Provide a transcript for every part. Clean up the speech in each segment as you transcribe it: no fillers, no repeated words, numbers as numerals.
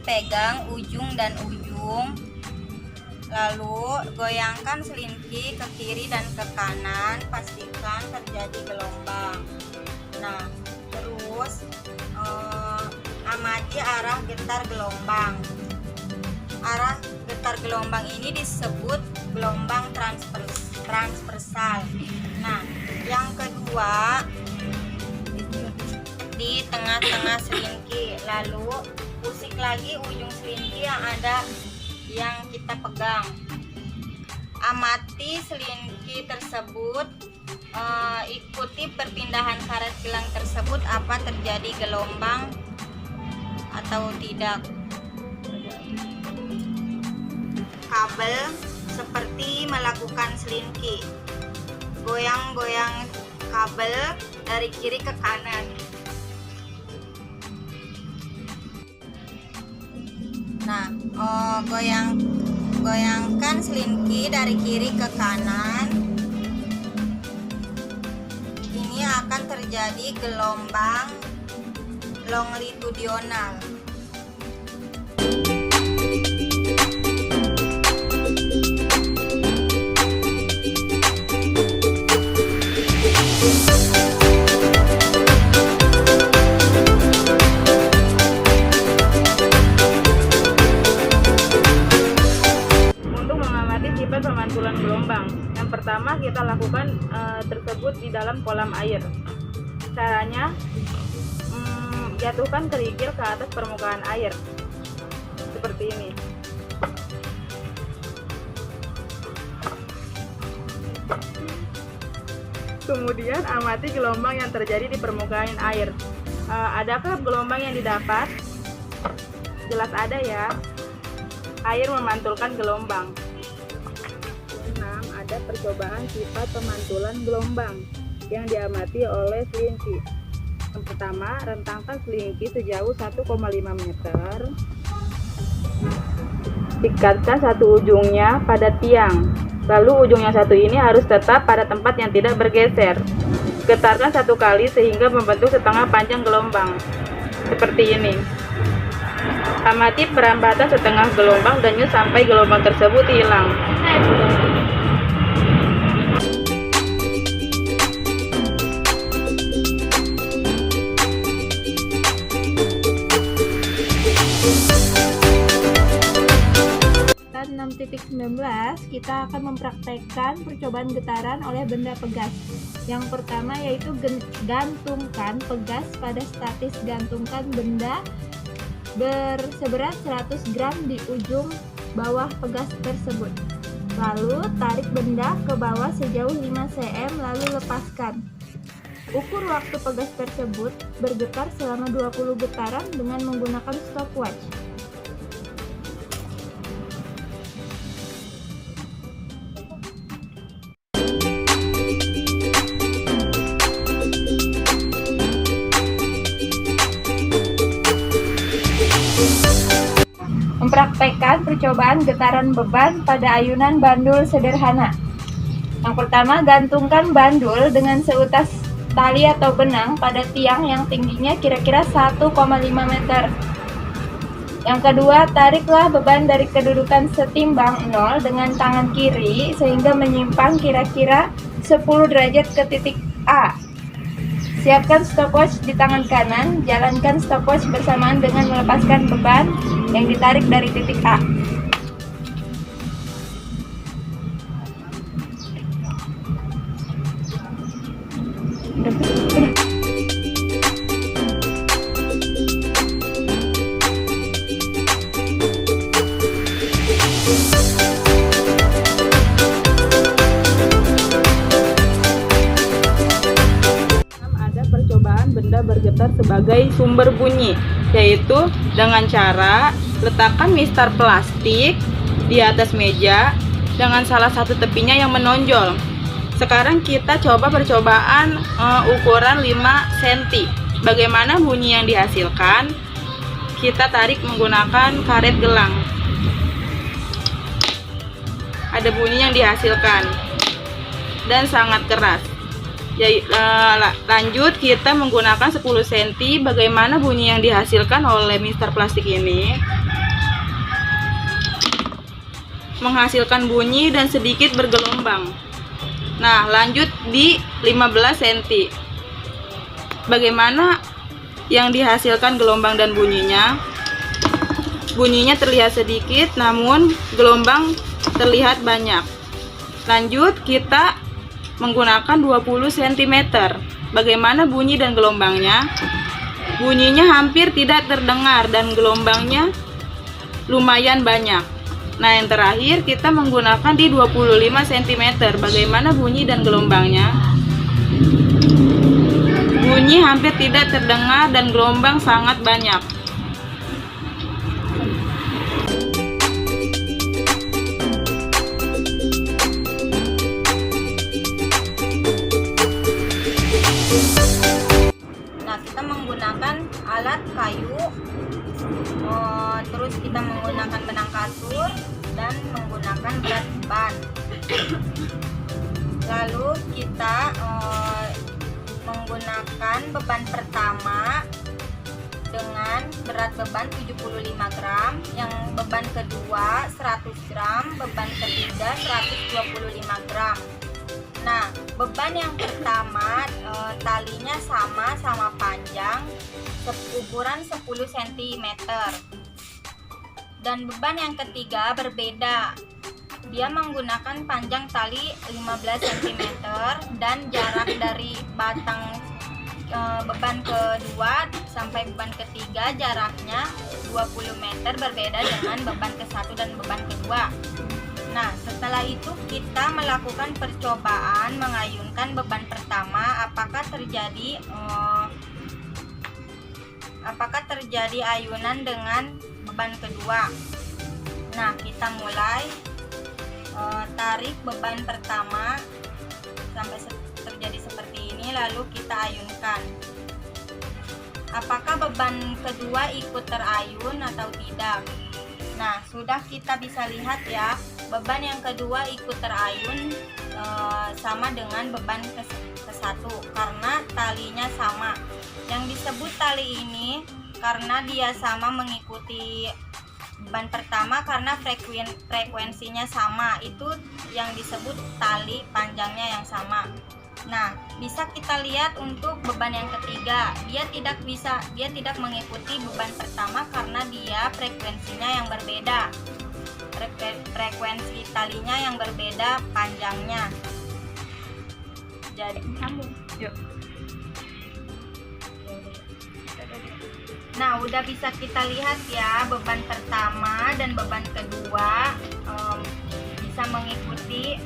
pegang ujung dan ujung, lalu goyangkan selinki ke kiri dan ke kanan, pastikan terjadi gelombang. Nah, terus amati arah getar gelombang. Arah getar gelombang ini disebut gelombang transversal. Nah, yang kedua, di tengah-tengah selinki, lalu pusing lagi ujung selinki yang kita pegang. Amati selinki tersebut, ikuti perpindahan karet gelang tersebut, apa terjadi gelombang atau tidak. Kabel seperti melakukan selinki, goyang-goyang kabel dari kiri ke kanan. Nah, goyangkan selinki dari kiri ke kanan. Ini akan terjadi gelombang longitudinal. Pemantulan gelombang. Yang pertama kita lakukan tersebut di dalam kolam air. Caranya, jatuhkan kerikil ke atas permukaan air seperti ini. Kemudian amati gelombang yang terjadi di permukaan air. Adakah gelombang yang didapat? Jelas ada ya. Air memantulkan gelombang. Ada percobaan sifat pemantulan gelombang yang diamati oleh selinki. Yang pertama, rentangkan selinki sejauh 1,5 meter. Ikatkan satu ujungnya pada tiang. Lalu ujung yang satu ini harus tetap pada tempat yang tidak bergeser. Getarkan satu kali sehingga membentuk setengah panjang gelombang. Seperti ini. Amati perambatan setengah gelombang dan nyus sampai gelombang tersebut hilang. Pada 6.19 kita akan mempraktekkan percobaan getaran oleh benda pegas. Yang pertama yaitu gantungkan pegas pada statis. Gantungkan benda berseberat 100 gram di ujung bawah pegas tersebut. Lalu tarik benda ke bawah sejauh 5 cm lalu lepaskan. Ukur waktu pegas tersebut bergetar selama 20 getaran dengan menggunakan stopwatch. Mempraktekkan percobaan getaran beban pada ayunan bandul sederhana. Yang pertama, gantungkan bandul dengan seutas tali atau benang pada tiang yang tingginya kira-kira 1,5 meter. Yang kedua, tariklah beban dari kedudukan setimbang 0 dengan tangan kiri sehingga menyimpang kira-kira 10 derajat ke titik A. Siapkan stopwatch di tangan kanan, jalankan stopwatch bersamaan dengan melepaskan beban yang ditarik dari titik A. Benda bergetar sebagai sumber bunyi, yaitu dengan cara letakkan mistar plastik di atas meja dengan salah satu tepinya yang menonjol. Sekarang kita coba percobaan ukuran 5 cm. Bagaimana bunyi yang dihasilkan? Kita tarik menggunakan karet gelang. Ada bunyi yang dihasilkan dan sangat keras. Lanjut kita menggunakan 10 cm. Bagaimana bunyi yang dihasilkan oleh mistar plastik ini? menghasilkan bunyi dan sedikit bergelombang. Nah, lanjut di 15 cm. Bagaimana yang dihasilkan gelombang dan bunyinya? Bunyinya terlihat sedikit, namun gelombang terlihat banyak. Lanjut, kita menggunakan 20 cm. Bagaimana bunyi dan gelombangnya? Bunyinya hampir tidak terdengar dan gelombangnya lumayan banyak. Nah, yang terakhir kita menggunakan di 25 cm. Bagaimana bunyi dan gelombangnya? Bunyi hampir tidak terdengar dan gelombang sangat banyak. Nah, kita menggunakan alat kayu, terus kita menggunakan benang kasur dan menggunakan berat ban. Lalu kita menggunakan beban pertama dengan berat beban 75 gram, yang beban kedua 100 gram, beban ketiga 125 gram. Nah, beban yang pertama talinya sama panjang, ukuran 10 cm. Dan beban yang ketiga berbeda. Dia menggunakan panjang tali 15 cm dan jarak dari batang beban kedua sampai beban ketiga jaraknya 20 meter, berbeda dengan beban ke-1 dan beban kedua. Nah, setelah itu kita melakukan percobaan mengayunkan beban pertama, apakah terjadi ayunan dengan beban kedua. Nah, kita mulai tarik beban pertama sampai terjadi seperti ini, lalu kita ayunkan. Apakah beban kedua ikut terayun atau tidak? Nah, sudah kita bisa lihat ya, beban yang kedua ikut terayun sama dengan beban ke-1 karena talinya sama. Yang disebut tali ini karena dia sama mengikuti beban pertama karena frekuensinya sama, itu yang disebut tali panjangnya yang sama. Nah, bisa kita lihat untuk beban yang ketiga, dia tidak mengikuti beban pertama karena dia frekuensinya yang berbeda. Frekuensi talinya yang berbeda panjangnya. Jadi sambung. Yuk. Nah, udah bisa kita lihat ya, beban pertama dan beban kedua bisa mengikuti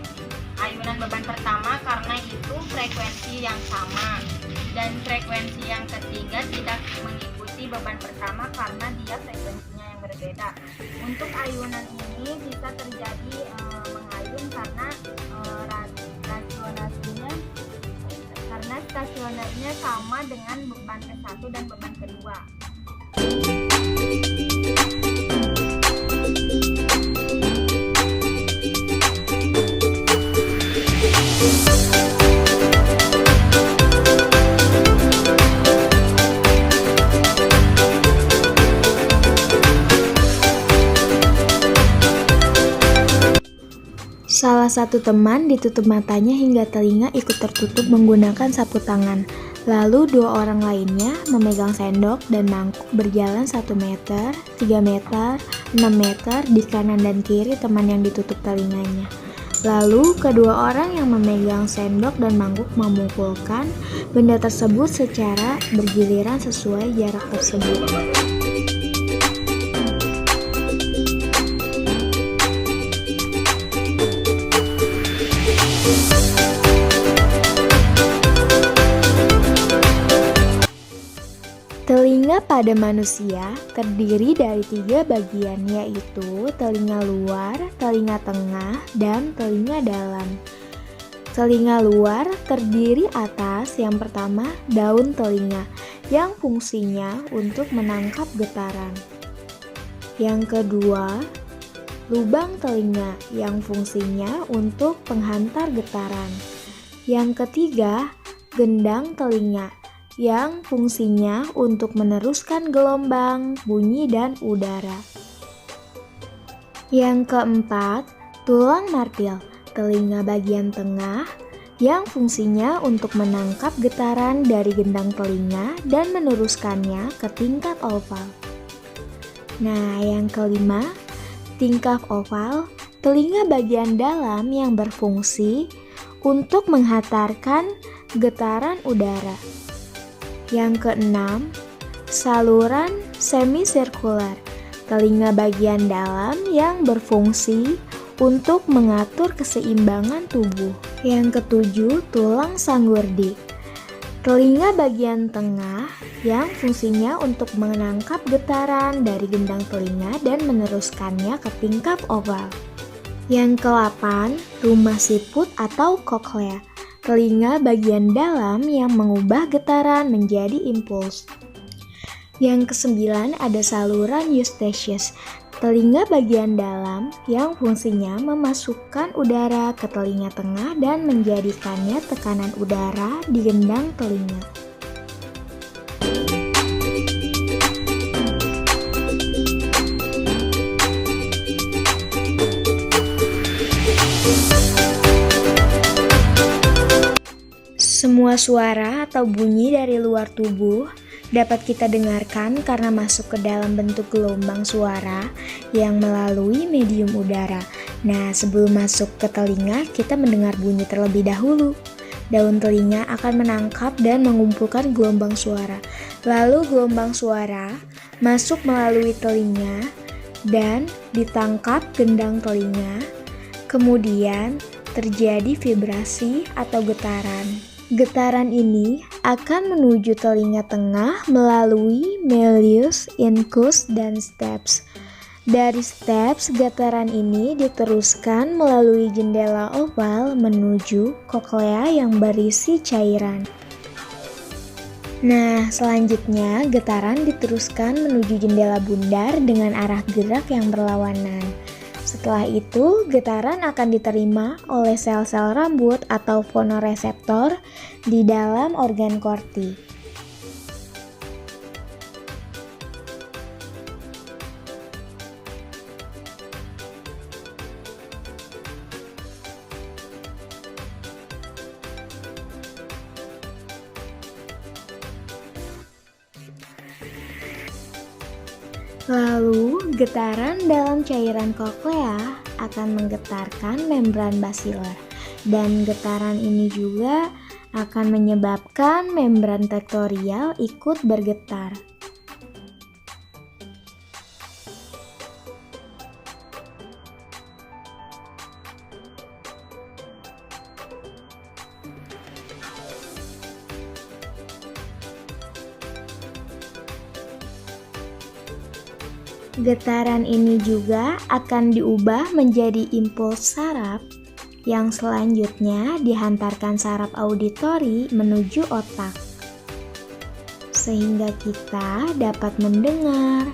ayunan beban pertama karena itu frekuensi yang sama, dan frekuensi yang ketiga tidak mengikuti beban pertama karena dia frekuensinya yang berbeda. Untuk ayunan ini bisa terjadi mengayun karena stasionernya sama dengan beban ke-1 dan beban kedua. Salah satu teman ditutup matanya hingga telinga ikut tertutup menggunakan sapu tangan. Lalu dua orang lainnya memegang sendok dan mangkuk berjalan 1 meter, 3 meter, 6 meter di kanan dan kiri teman yang ditutup telinganya. Lalu kedua orang yang memegang sendok dan mangkuk memukulkan benda tersebut secara bergiliran sesuai jarak tersebut. Telinga pada manusia terdiri dari 3 bagian, yaitu telinga luar, telinga tengah, dan telinga dalam. Telinga luar terdiri atas yang pertama daun telinga yang fungsinya untuk menangkap getaran. Yang kedua, lubang telinga yang fungsinya untuk penghantar getaran. Yang ketiga, gendang telinga yang fungsinya untuk meneruskan gelombang, bunyi, dan udara. Yang keempat, Tulang martil, telinga bagian tengah yang fungsinya untuk menangkap getaran dari gendang telinga dan meneruskannya ke tingkap oval. Nah, yang kelima, tingkap oval, telinga bagian dalam yang berfungsi untuk menghantarkan getaran udara. Yang keenam, saluran semisirkular, telinga bagian dalam yang berfungsi untuk mengatur keseimbangan tubuh. Yang ketujuh, tulang sanggurdi, telinga bagian tengah yang fungsinya untuk menangkap getaran dari gendang telinga dan meneruskannya ke tingkap oval. Yang ke-8, rumah siput atau cochlea, telinga bagian dalam yang mengubah getaran menjadi impuls. Yang ke-9 ada saluran eustachius, telinga bagian dalam yang fungsinya memasukkan udara ke telinga tengah dan menjadikannya tekanan udara di gendang telinga. Semua suara atau bunyi dari luar tubuh dapat kita dengarkan karena masuk ke dalam bentuk gelombang suara yang melalui medium udara. Nah, sebelum masuk ke telinga, kita mendengar bunyi terlebih dahulu. Daun telinga akan menangkap dan mengumpulkan gelombang suara. Lalu gelombang suara masuk melalui telinga dan ditangkap gendang telinga. Kemudian terjadi vibrasi atau getaran. Getaran ini akan menuju telinga tengah melalui malleus, incus, dan stapes. Dari stapes, getaran ini diteruskan melalui jendela oval menuju cochlea yang berisi cairan. Nah, selanjutnya getaran diteruskan menuju jendela bundar dengan arah gerak yang berlawanan. Setelah itu, getaran akan diterima oleh sel-sel rambut atau fonoreseptor di dalam organ korti. Lalu, getaran dalam cairan cochlea akan menggetarkan membran basilar, dan getaran ini juga akan menyebabkan membran tektorial ikut bergetar. Getaran ini juga akan diubah menjadi impuls saraf yang selanjutnya dihantarkan saraf auditori menuju otak, sehingga kita dapat mendengar,